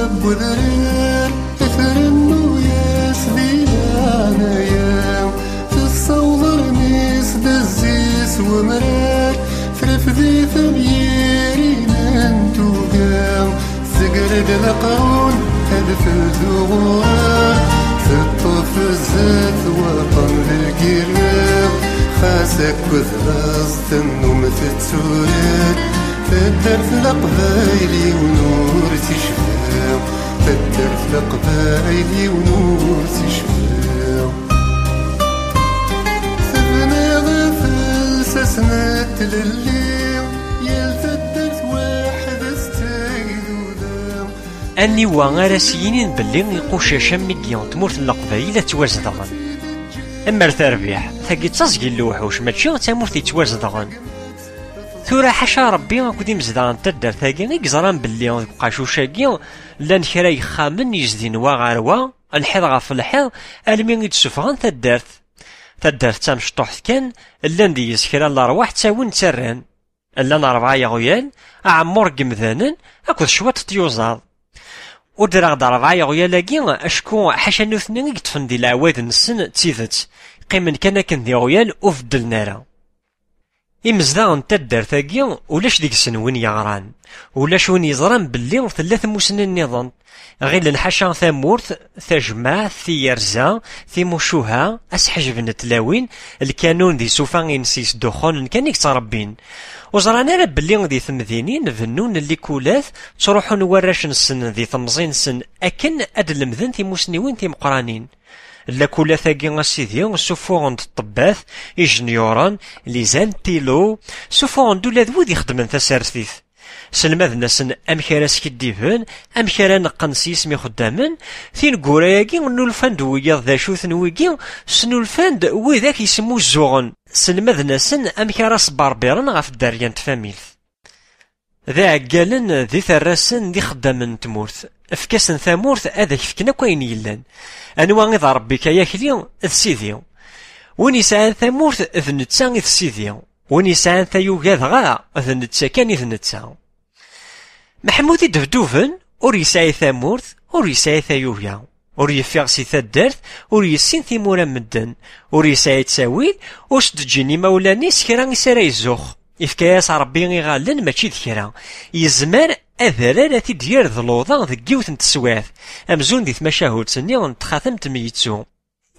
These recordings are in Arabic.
بذرير اثرنو ياسدينا نايام تصور نيس دزيس ومراك فرفدي ثميرين انتو قام سقرد القول هدف الدوار تطف الزيت وطن القراب خاسك وثغاز النوم تتسورد فدرت القبايلي ونور تشفاو فدرت القبايلي ونور تشفاو ثبنا غفل سسنت لليل يلفدرت واحد استيدو دام أني وغارسيين باللي يقوشاشا ميكيون تمورت القبايل توازدغن أما التربيح ثقي تزقي اللوحوش ماشي تمورت يتوازدغن ثورة حاشا ربي أكودي مزدان تدار ثاقي يزران باللي قاشوشاكي لان كرا يخامن يزدين واغاروا الحيض غاف الحيض المين يتسفغن تدارت تامشطوح كان لان ديز كرا الارواح تاون تران لان 4 يغيال أعمر قمذانن أكود شوات تيوزاض ودراغ 4 يغيالاكي أشكو حاشا نوثنين يتفن دي العواد نسن تيذت قيمن كان دي غيال وفدل نارا إمزدان تدار ثاقي ولاش ديك سنوين يغران ولاش وين يزران باللي 3 موسن النظام غير الحاشا ثامورت ثجمع ثيرزا ثيموشوها أسحجب نتلاوين الكانون دي سوفان إنسيس دخون كان يكتربين وزرانا راه باللي دي ثمذينين فنون اللي كولاث تروحون وراش نسن ذي ثمزين سن أكن أدلمذن ثيموسنيوين ثيمقرانين لا كولا ثاقي سيدي سوفون الطباث إجنيوران ليزان تيلو سوفون دولا ذوذ يخدمن تسارثيث سلماذ ناسن أمكاراس كديفن أمكارا نقنسيس مي خدامن ثين قوراياكي نولفاند وياض ذا شوث نويكي سنولفاند وذاك يسمو الزوغن سلماذ ناسن أمكاراس باربيرن غاف الداريان تفاميلث ذا عقالن ذي ثراسن ذي خدامن تمورث افكاسن ثامورث هذاك فكنا كوين يلان أنوا إذا ربي كياكلي ذ سيدي وين يسعى ثامورث ذ نتسا ذ سيدي وين يسعى ثايوغاذ غا ذ نتسا كان ذ نتسا محمود دفدوفن اور يسعى ثامورث اور يسعى ثايوغا اور يفيغ سي ثدارث اور يسين ثيمورا مدن اور يسعى تساويل واش تجيني مولاني سكرا يسرا يزوخ إفكاس ربي يغالن ماشي ذكرا يزمر أذرا تدير ظلوضا ذكيوث نتسواث أمزون دي ثمشاهود سني تخاثمت ميتسو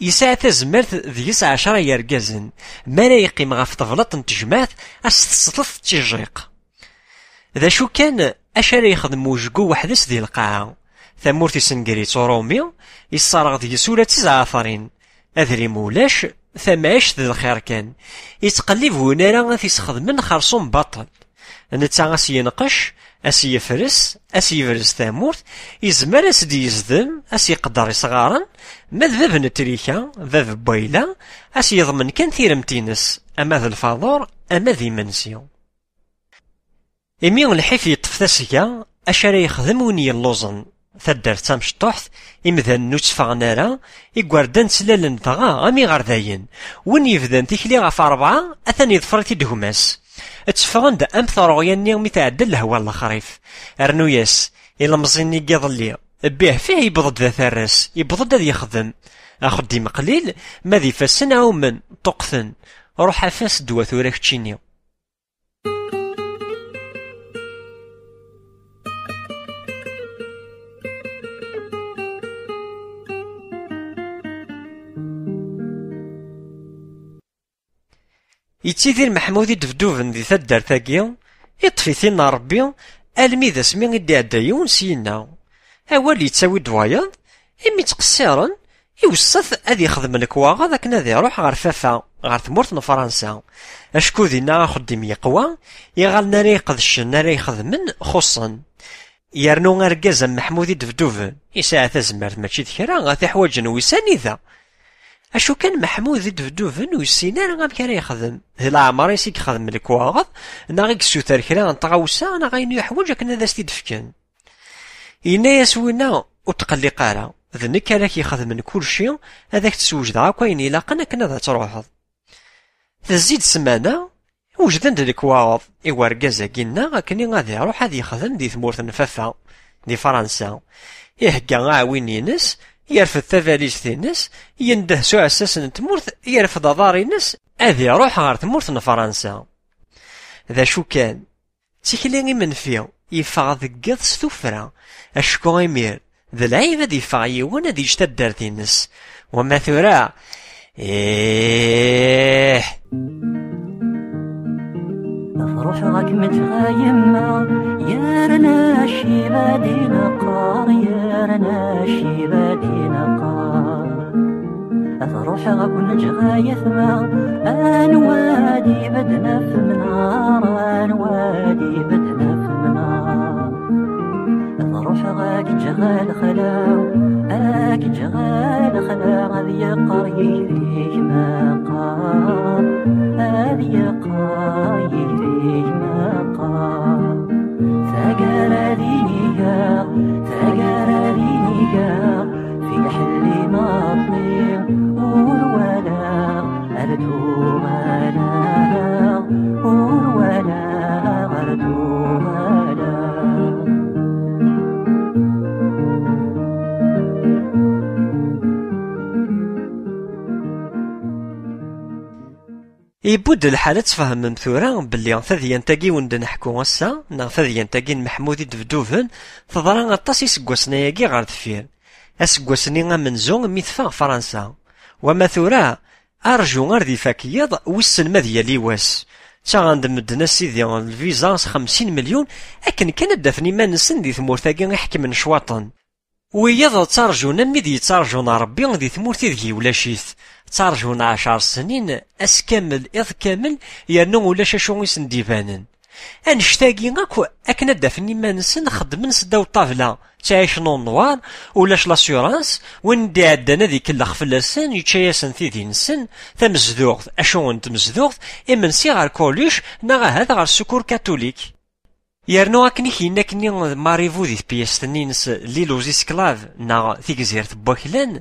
يساع تزمرت ذي 10 يرقازن ما لا يقيم غاف طفلة تجمعت أستسطف تجيق ذا شو كان أشار يخدم وجقو وحدس ذي القاعة ثمورتي سنقري تورومي يصارغ ذي سورة 9 آخرين أذري مولاش ثماش ذي الخير كان يتقلب ونارا تيسخدم من خرصوم بطل نتا أسي ينقش أسي يفرس أسي يفرس ثامورت يزمر أسدي يزدم أسي يقدر يصغارن ماذ ذاب نتريكا ذاب بويلة أسي يضمن كان ثيرمتينس أما ذا الفاضور أما ذي منسيو إمي الحيف يطف تاسيا أشاري يخدم وني اللوزن ثدار تامشطوحث إمذان نوتفاغ نارا إقواردان سلالن ثغا أمي غرداين وين يفدان تيكلي غاف 4 أثاني يظفرتي دهماس اتفغن دا أمثروغياني متعدى الهوا الخريف أرنو ياس إلا مزيني قيضلي بيه فيه يبضد ذا ثارس يبضد ذا يخدم أخدي مقليل ماذي فاسن أو من طقثن روح أفاس دوا ثوراك تشيني يتيذير محمودي دفدوفن ذي ثدار ثاقيا يطفي ثينا ربي ألمي ذا سمي غدي عدايون سينا أول يتساوي دوايض إمي تقصيرن يوسث أذي يخدم الكواغا ذاك نادي يروح غار فافا غار ثمورت فرنسا أشكو ذينا خدم يقوى يغال ناري يقدش ناري يخدمن خصن يرنو غرقازا محمودي دفدوفن يساعة تزمرت ماشي ذكرا غاثي حواجن ويساني ذا أشو كان محمود دفدوفن ويسينا غام كان يخدم ذي العمر يسيك يخدم الكواغ ناغيك سوتر كلا نطغوسا ناغينو يحوج كنا ذا ستيدفكن إنا يسوينا وتقلي قارا ذنك راك يخدم من كل شيء هذاك تسوج ذا كاين إلا قنا كنا ذا تروحض تزيد سمانة وجدن الكواغ إوا ركازا كينا كني غادي يروح هذا يخدم دي ثمورت نفافا دي فرنسا، يهكا عاوين ينس يرفض تفاليز تينس، ينده سوء اساس تمورث يرفض ضارينس اذ يروح غير تمورث فرنسا. ذا شو كان تيكلي من فيه يفاغ ذقض ستوفرا اشكو يمير ذا العيب هذا يفاغ يوان هذا يجتد دارتينس وما ثورا إيه افرح راك متغايمة يا رنا شيبادي نقار يا رنا شيبادي نقار افرح راك نجغايث ما انوادي بدنا في منار انوادي بدنا في منار افرح راك جغال خلاو اك جغال خلاو هذي قريري ما قار هذي قريري ما قار ثقر دينيا في حلي مطني ورولا أردو غلا ورولا أردو غلا يبود الحالة تفهم ممثورة باللي ثذيان تاقي وند نحكو غسا نا ثذيان تاقي محمودي دفدوفن تضرا غطاس يسقوسنا ياقي غار دفير اسقوسني غمنزو ميثفاغ فرنسا وما ثورا ارجو غير دي فاكيض وسن مذيا ليواس تا غندمدنا سيدي الفيزا 50 مليون اكن كان دافني ما نسن دي ثمورتاقي يحكي من شواطن ويض تارجونا ميدي يتارجونا ربي دي ثمورتي ذي ولا شيث تارجونا 10 سنين اس كامل اذ كامل يرنو ولا شاشو يسن ديفانن انشتاقي غاكو اكنا دافني ما نسن خدمن سداو الطابلة تعيش نوار ولاش لاسيورانس وين دي عدنا ذيك الخفلاسن يتشايسن ثيدي نسن تمزدوغ اشو انت مزدوغ امنسي غار كوليش ناغا هذا غار السكور كاثوليك يرنو اكني كينا كني ماريفو دي بياستنينس لي لوزي سكلاف نا ثيك زيرت بوكلان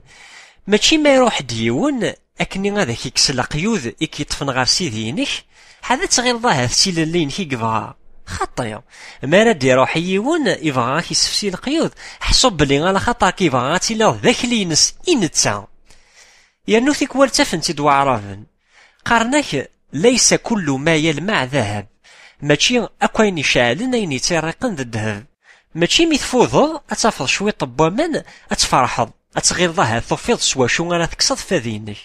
ماشي ما يروح ديون اكني غادا كيكسل قيود يكيطفن غار سيدينك هذا تغير ظاهر سيل اللين كي كفا خطيا ما راد يروح يون يبغى كيسفسي القيود حسب بلي على خطر كيبغى تيلا ذاك اللي ينس انتسا يرنو ثيك والتفنتي دوا عرفن قرناك ليس كل ما يلمع ذهب ماشي اكوين شعلن اين يترقن ذا الذهب ماشي ميتفوض اتفض شويه طبامان اتفرحض اتغير ظاهر تفيض سوا شو غانا تكسض فذينك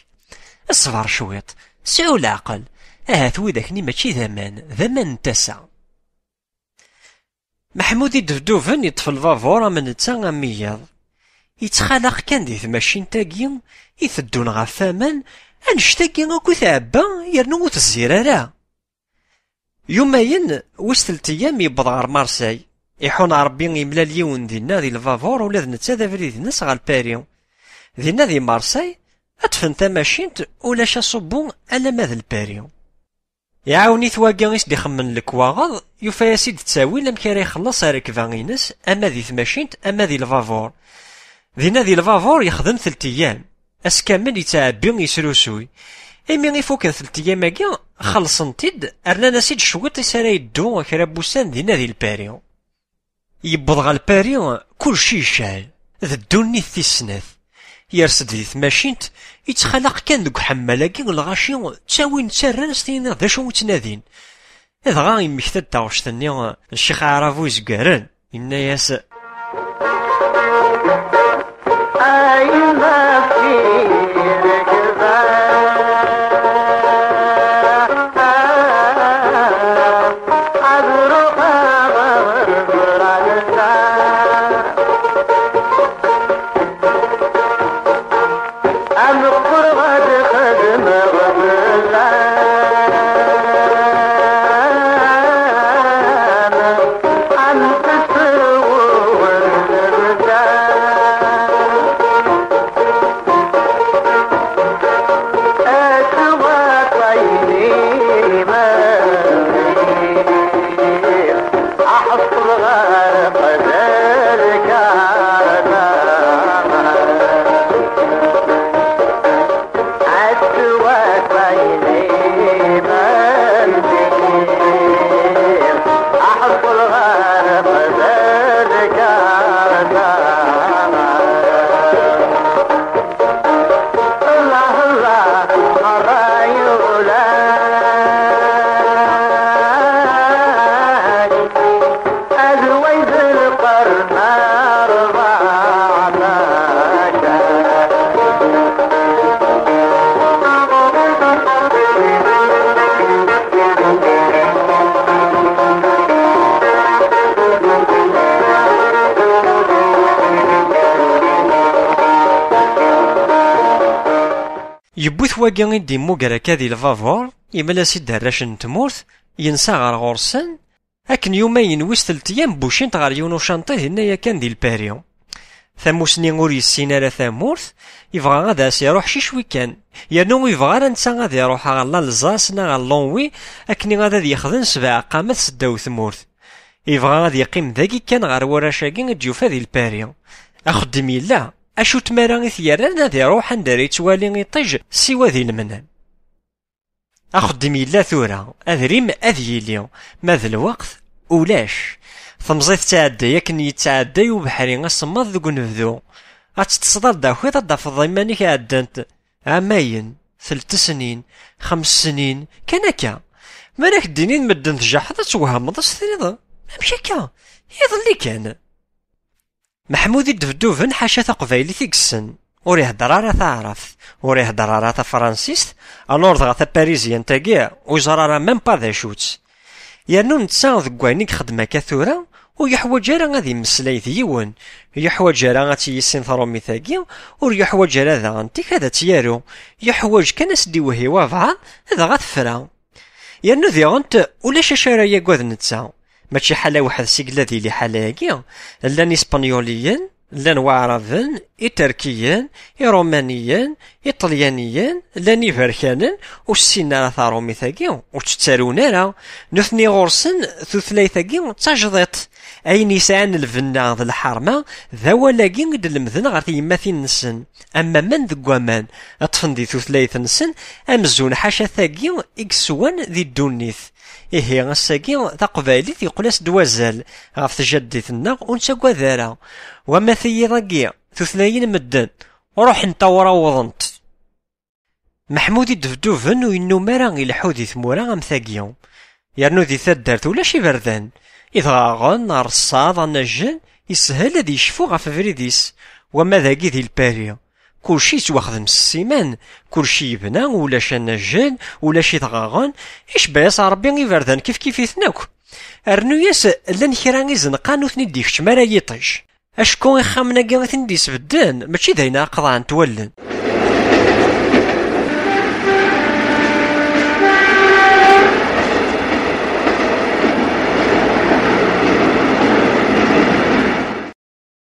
اصبر شويط سعو العقل اهات ويداكني ماشي ذمان تسع محمودي دفدوفن يطفل فافورا من تسا مياض يتخلق كان دي ثماشين تاقيم يثدون غفامان انشتاقي غاكو ثعبا يرنو تزيرارا يومين وستلت ايام يبض غار مارساي يحون ربي يملا اليون دينا دي الفافور ولا نتا ذا فريد الناس غا الباريو دينا دي مارساي اتفن تماشينت ولا شاصبون الا ماذا الباريو يعاوني ثواقا دي خمن الكواغض يوفا ياسيد تساوي لم كان يخلص ركفانينس اما ذي ثماشينت اما ذي الفافور دينا ذي الفافور يخدم 3 ايام اس كامل يتعبي يسروسوي امي غيفوك 3 ايام كاع خلصنتيد ارنا سيد شويط يسرا يدو كرا بوسان دينا ذي الباريو يبض غا الباريو كلشي يشعل ذا الدوني الثيسناث يرسد ذي ثماشينت يتخلق كان دوك حمالاكي الغاشي تاوين تسران ستينا ذا شو تنادين إذا غا يمكتد تاوشتني الشيخ عرفو يزقارن إنا ياس أحب الغرب ذلك واقع يدي موكرا كادي الفافور يملا سي دراش نتمورث ينسى غار غورسن أكن يومين ويس 3 أيام بوشين تغار يونو شانطي هنايا كان دي الباريو ثاموسني غور يسين على ثامورث يبغى غادا سيروح شي شوي كان يانو يبغى راه نتا غادي يروح على لزاس نا على لونوي أكني غادا يخدم 7 قامات سداو ثمورث يبغى غادي يقيم ذاكي كان غير ورا شاكين تجوف هذه الباريو أخدمي لا أشو تمارا ثياران هذا يروح نداري توالي يطيج سوا ذي المنام أخدمي لا ثورة أذريم أذيليو ماذا الوقت ولاش ثمزيت تعدى ياكن يتعدى وبحري غصمض ذوك نبذو أتتصدر داخويط دافض ضيمانيك عدانت عامين 3 سنين 5 سنين كان هكا مالك الدينين مدن تجاحظ توهمض ستريض ماشي هكا يظلي كان محمود الدفدوفن حاشا تقبايلي تيكسن ور يهضر راه تعرف ور يهضر راه فرانسيس الورد غا باريزيان تاكيا وزرا راه ميم با ذا شوت يانو نتا ذك وينيك خدمه كثوره ويحوج راه غادي يمسلاي ديون يحوج راه غاتي يسينثرومي ثاكيا ور يحوج راه ذا انتيك هذا تيارو يحوج كان سدي وهي وافعا هذا غتفرا يانو ذي غنت ولاش شرايا كواد نتا ماشي حاله واحد سيكلا ديالي حالاكيا لان اسبانيوليين لان وعربين تركيين رومانيين ايطاليانيين لاني فركانن والسينا ثارومي ثاكيا وتتسالونا راه نثني غورسن ثلاثه ثاكيا تاجضيط اين يسعن الفنا ذا الحرمه ذا ولاكي قد المذن غير يماثين نسن اما من ذك وامان اطفن دي ثلاثه نسن امزون حاشا ثاكيا اكسوان ذي الدونيث إيه غساكي تقبايلي يقولاس دوازال غاف تجديثنا ونسا كوذارا وما ثي ضاكي ثلاثين مدن وروح نطورا وضنت محمود الدفدوفن وينو مارا الحودي ثمورا ثاكيوم يرنو ذي ثدارت ولا شي بردان إضغاغن رصاض النجن يسهل هذي يشفو غاف فريديس وما ذاكي ذي الباريو كلشي يتواخدم السيمان كلشي يبنى ولا شي نجن ولا شي ضغاغن اش بايس ربي يبردان كيف يثناك ارنو ياس لان كرا يزنقان وثني ديكش مالا يطيش اشكون يخامنا كاع ثنديس بدان ماشي داينا قضاء نتولن